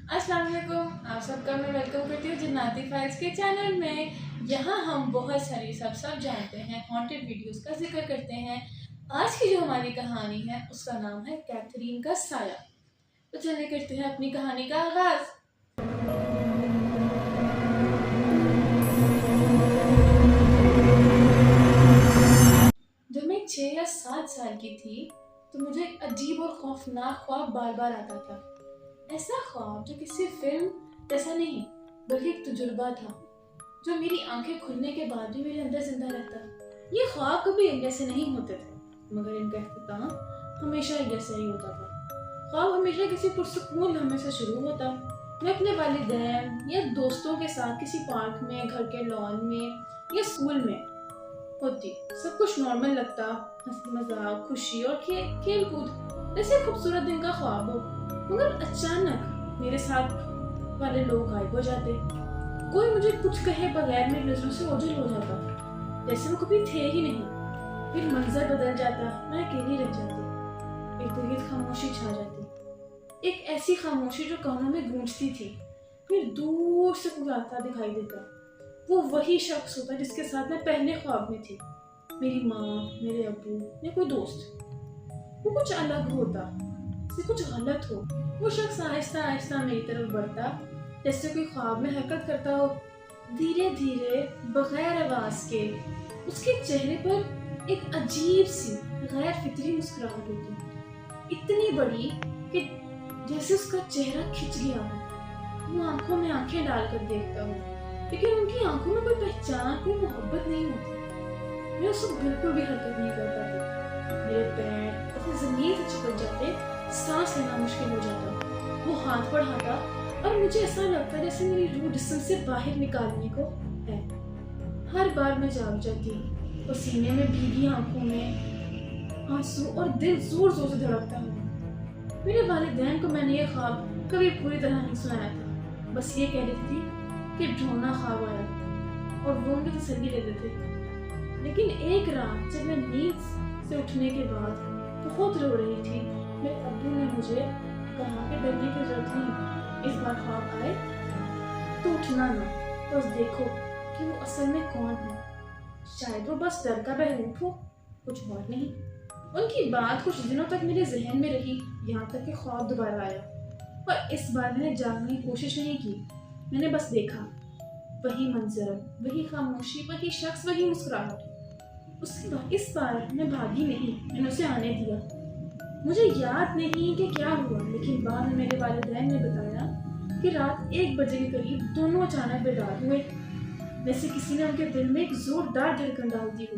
अस्सलाम वालेकुम, आप सबका मैं वेलकम करती हूँ जन्नाती फाइल्स के चैनल में। यहाँ हम बहुत सारी सब जानते हैं हॉन्टेड वीडियोस का जिक्र करते हैं। आज की जो हमारी कहानी है उसका नाम है कैथरीन का साया। तो चलिए करते हैं अपनी कहानी का आगाज। जब मैं 6 या 7 साल की थी तो मुझे एक अजीब और खौफनाक ख्वाब बार बार आता था। ऐसा ख्वाब जो किसी फिल्म जैसा नहीं बल्कि एक तजुर्बा था जो मेरी आंखें खुलने के बाद भी मेरे अंदर जिंदा रहता। ये ख्वाब कभी एक जैसे नहीं होते थे मगर इनका इख्तिताम हमेशा एक जैसा ही होता था। ख्वाब हमेशा किसी पुरसुकून लम्हे से शुरू होता। मैं अपने वालिदैन या दोस्तों के साथ किसी पार्क में, घर के लॉन में या स्कूल में होती। सब कुछ नॉर्मल लगता, हंसी मजाक, खुशी और खेल कूद जैसे खूबसूरत दिन का ख्वाब हो। मगर अचानक मेरे साथ वाले लोग गायब हो जाते। कोई मुझे कुछ कहे बगैर मेरी नजरों से ओझल हो जाता जैसे वो कभी थे ही नहीं। फिर मंजर बदल जाता, मैं अकेली रह जाती। एक तवील खामोशी छा जाती, एक ऐसी खामोशी जो कानों में गूंजती थी। फिर दूर से कोई आता दिखाई देता। वो वही शख्स होता जिसके साथ मैं पहले ख्वाब में थी। मेरी माँ, मेरे अब्बू या कोई दोस्त। वो कुछ अलग होता, कुछ गलत हो। वो शख्स आहिस्ता आहिस्ता मेरी तरफ बढ़ता जैसे कोई ख्वाब में हरकत करता हो। धीरे धीरे बगैर आवाज के उसके चेहरे पर एक अजीब सी गैर फितरी मुस्कुराहट होती, इतनी बड़ी कि जैसे उसका चेहरा खिंच गया हो। वो आंखों में आंखें डालकर देखता हो लेकिन उनकी आंखों में कोई पहचान, कोई मोहब्बत नहीं होती। मैं उस वक्त बिल्कुल भी हरकत नहीं कर पाती। मेरे पैर अपनी जमीन से चिपक जाते, सांस लेना मुश्किल हो जाता। वो हाथ बढ़ाता और मुझे ऐसा लगता जैसे मेरी रूह जिस्म से बाहर निकालने को है। हर बार मैं जाग जाती, पसीने में भीगी आंखों में आंसू और दिल जोर जोर से धड़कता है। मेरे वालिदैन को मैंने ये ख्वाब कभी पूरी तरह नहीं सुनाया था, बस ये कह रही थी कि ढूंढना ख्वाब आया और वो मुझे तसल्ली देते थे। लेकिन एक रात जब मैं नींद से उठने के बाद बहुत रो रही थी, मेरे अब्बू ने मुझे कहा कि डरने की जरूरत नहीं, इस बार ख्वाब आए तो उठना ना, बस देखो कि वो असल में कौन है। शायद वो बस डर का बहरूप हो, कुछ और नहीं। उनकी बात कुछ दिनों तक मेरे जहन में रही, यहाँ तक कि ख्वाब दोबारा आया। और इस बार मैंने जागने की कोशिश नहीं की, मैंने बस देखा। वही मंजर, वही खामोशी, वही शख्स, वही मुस्कुराहट। उसके बाद इस बार मैं भागी नहीं, मैंने उसे आने दिया। मुझे याद नहीं कि क्या हुआ, लेकिन बाद में मेरे वालिदैन ने बताया कि रात 1 बजे के करीब दोनों अचानक बेदार हुए, जैसे किसी ने उनके दिल में एक जोरदार धड़कन डाल दी हो।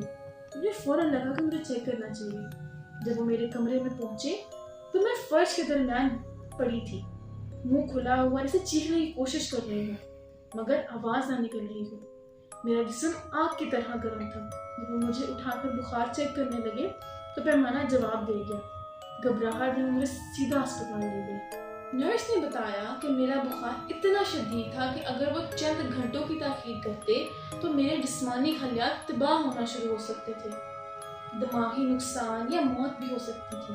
मुझे फौरन लगा कि मुझे चेक करना चाहिए। जब वो मेरे कमरे में पहुंचे तो मैं फर्श के दरमियान पड़ी थी, मुंह खुला हुआ, जैसे चीखने की कोशिश कर रही हूँ मगर आवाज ना निकल रही हो। मेरा जिस्म आग की तरह गर्म था। जब वो मुझे उठाकर बुखार चेक करने लगे तो पैमाना जवाब दे गया। घबराहट में मुझे सीधा अस्पताल ले गए। नर्स ने बताया कि मेरा बुखार इतना शदीद था कि अगर वो चंद घंटों की ताखीर करते तो मेरे जिस्मानी खलियात तबाह होना शुरू हो सकते थे, दिमागी नुकसान या मौत भी हो सकती थी।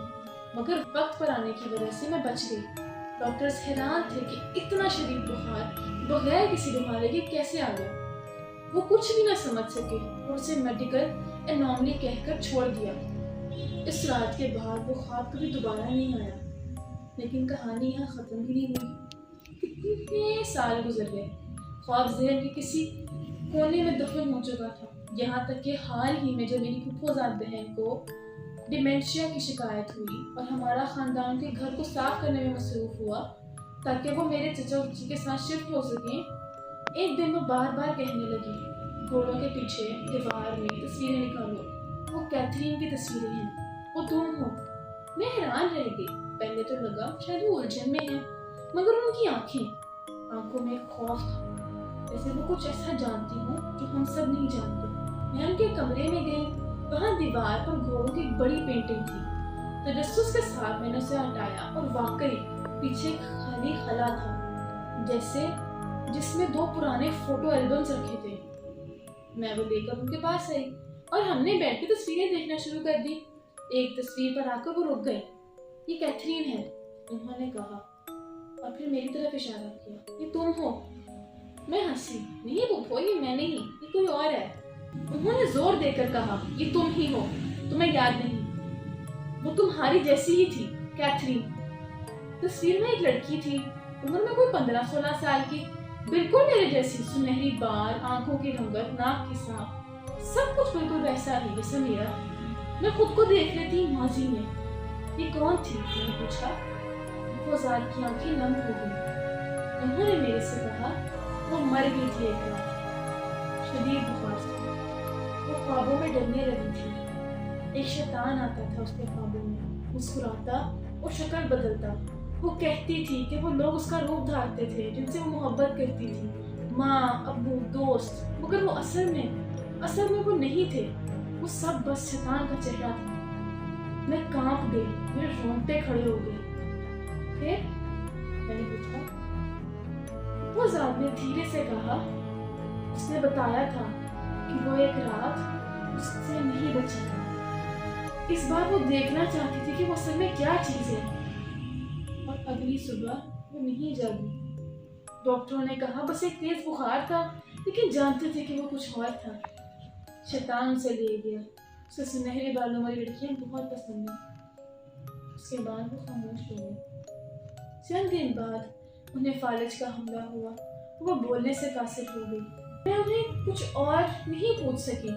मगर वक्त पर आने की वजह से मैं बच गई। डॉक्टर्स हैरान थे कि इतना शदीद बुखार बगैर किसी बीमारी के कैसे आ गया। वो कुछ भी ना समझ सके और उसे मेडिकल एनॉमली कहकर छोड़ दिया। इस रात के बाद वो ख्वाब कभी दोबारा नहीं आया। लेकिन कहानी यहाँ खत्म भी नहीं हुई। कितने साल गुजर गए, ख्वाब ज़हन के किसी कोने में दफन हो चुका था। यहाँ तक कि हाल ही में जब मेरी फूफोजाद बहन को डिमेंशिया की शिकायत हुई और हमारा खानदान के घर को साफ करने में मसरूफ हुआ ताकि वो मेरे चचा चची के साथ शिफ्ट हो सकें, एक दिन वो बार बार कहने लगी, घोड़ों के पीछे दीवार में तस्वीरें निकालो, वो कैथरीन की तस्वीरें हैं, वो तुम हो। मैं हैरान रह गई। पहले तो लगा शायद वो उलझन में है, मगर उनकी आंखों में एक खौफ था, जैसे वो कुछ ऐसा जानती हो जो हम सब नहीं जानते। मैं उनके कमरे में गई, वहाँ दीवार पर घोड़ों की एक बड़ी पेंटिंग थी। तजस्सुस के साथ मैंने उसे हटाया और वाकई पीछे खाली खला था, जैसे जिसमें 2 पुराने फोटो एल्बम्स रखे थे। मैं वो लेकर उनके पास आई और हमने बैठ के तस्वीरें देखना शुरू कर दी। एक तस्वीर पर आकर वो रुक गई। ये कैथरीन है, उन्होंने कहा, اور پھر میری طرف اشارہ کیا، یہ تم ہو؟ میں ہنسی، نہیں پھپھو، یہ میں نہیں، یہ کوئی اور ہے۔ انہوں نے زور دے کر کہا، یہ تم ہی ہو، تمہیں یاد نہیں؟ وہ تمہاری جیسی ہی تھی، کیتھرین۔ تصویر میں ایک لڑکی تھی، عمر میں کوئی 15-16 سال کی، بالکل میرے جیسی، سنہری بال، آنکھوں کی رنگت، ناک کی سانپ، سب کچھ بالکل ویسا ہی جیسا میرا۔ میں خود کو دیکھ لیتی ماضی میں۔ یہ کون تھی؟ میں نے پوچھا۔ وہ زال کی آنکھیں نم ہو گئی۔ انہوں نے میرے سے کہا، وہ مر گئی تھی ایک رات، شدید بخار سے۔ وہ خوابوں میں ڈرنے لگی تھی۔ ایک شیطان آتا تھا اس کے خوابوں میں، مسکراتا اور شکل بدلتا۔ وہ کہتی تھی کہ وہ لوگ اس کا روپ دھارتے تھے جن سے وہ محبت کرتی تھی، ماں، ابو، دوست، مگر وہ اصل میں وہ نہیں تھے۔ وہ سب بس شیطان کا چہرہ تھا۔ میں کانپ گئی، میرے رونگٹے کھڑے ہو گئے۔ پھر میں نے پوچھا۔ وہ ذات نے دھیرے سے کہا، اس نے بتایا تھا کہ وہ ایک رات اس سے نہیں بچی تھا۔ اس بار وہ دیکھنا چاہتی تھی کہ وہ اصل میں کیا چیز ہے، اور اگلی صبح وہ نہیں جاگی۔ ڈاکٹروں نے کہا بس ایک تیز بخار تھا، لیکن جانتے تھے کہ وہ کچھ اور تھا۔ شیطان اسے لے گیا۔ اسے سنہرے بالوں والی لڑکیاں بہت پسند ہیں۔ اس کے بعد وہ خاموش ہو گئے۔ چند دن بعد انہیں فالج کا حملہ ہوا، وہ بولنے سے قاصر ہو گئی۔ میں انہیں کچھ اور نہیں پوچھ سکی۔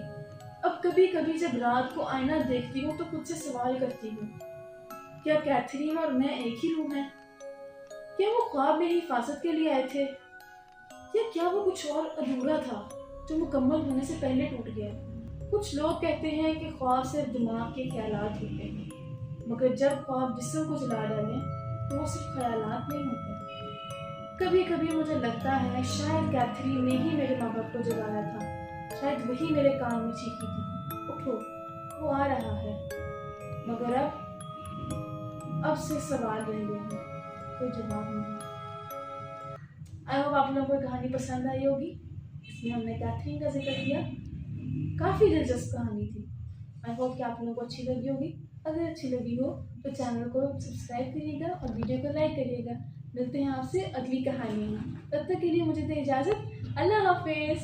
اب کبھی کبھی جب رات کو آئینہ دیکھتی ہوں تو خود سے سوال کرتی ہوں، کیا کیتھرین اور میں ایک ہی روح ہیں؟ کیا وہ خواب میری حفاظت کے لیے آئے تھے، یا کیا وہ کچھ اور ادھورا تھا جو مکمل ہونے سے پہلے ٹوٹ گیا؟ کچھ لوگ کہتے ہیں کہ خواب صرف دماغ کے خیالات ہوتے ہیں، مگر جب خواب جسم کو جلا ڈالیں تو وہ صرف خیالات نہیں ہوتے۔ کبھی کبھی مجھے لگتا ہے شاید کیتھرین نے ہی میرے ماں باپ کو جگایا تھا، شاید وہی میرے کان میں چیخی تھی، اٹھو، وہ آ رہا ہے۔ مگر اب سے سوال رہ گئے ہیں، کوئی جواب نہیں۔ آئی ہوپ آپ لوگوں کو کہانی پسند آئی ہوگی۔ اس میں ہم نے کیتھرین کا ذکر کیا، کافی دلچسپ کہانی تھی۔ آئی ہوپ کہ آپ لوگوں کو اچھی لگی ہوگی۔ اگر اچھی لگی ہو تو چینل کو سبسکرائب کریے گا اور ویڈیو کو لائک کریے گا۔ ملتے ہیں آپ سے اگلی کہانی میں، تب تک کے لیے مجھے دیں اجازت۔ اللہ حافظ۔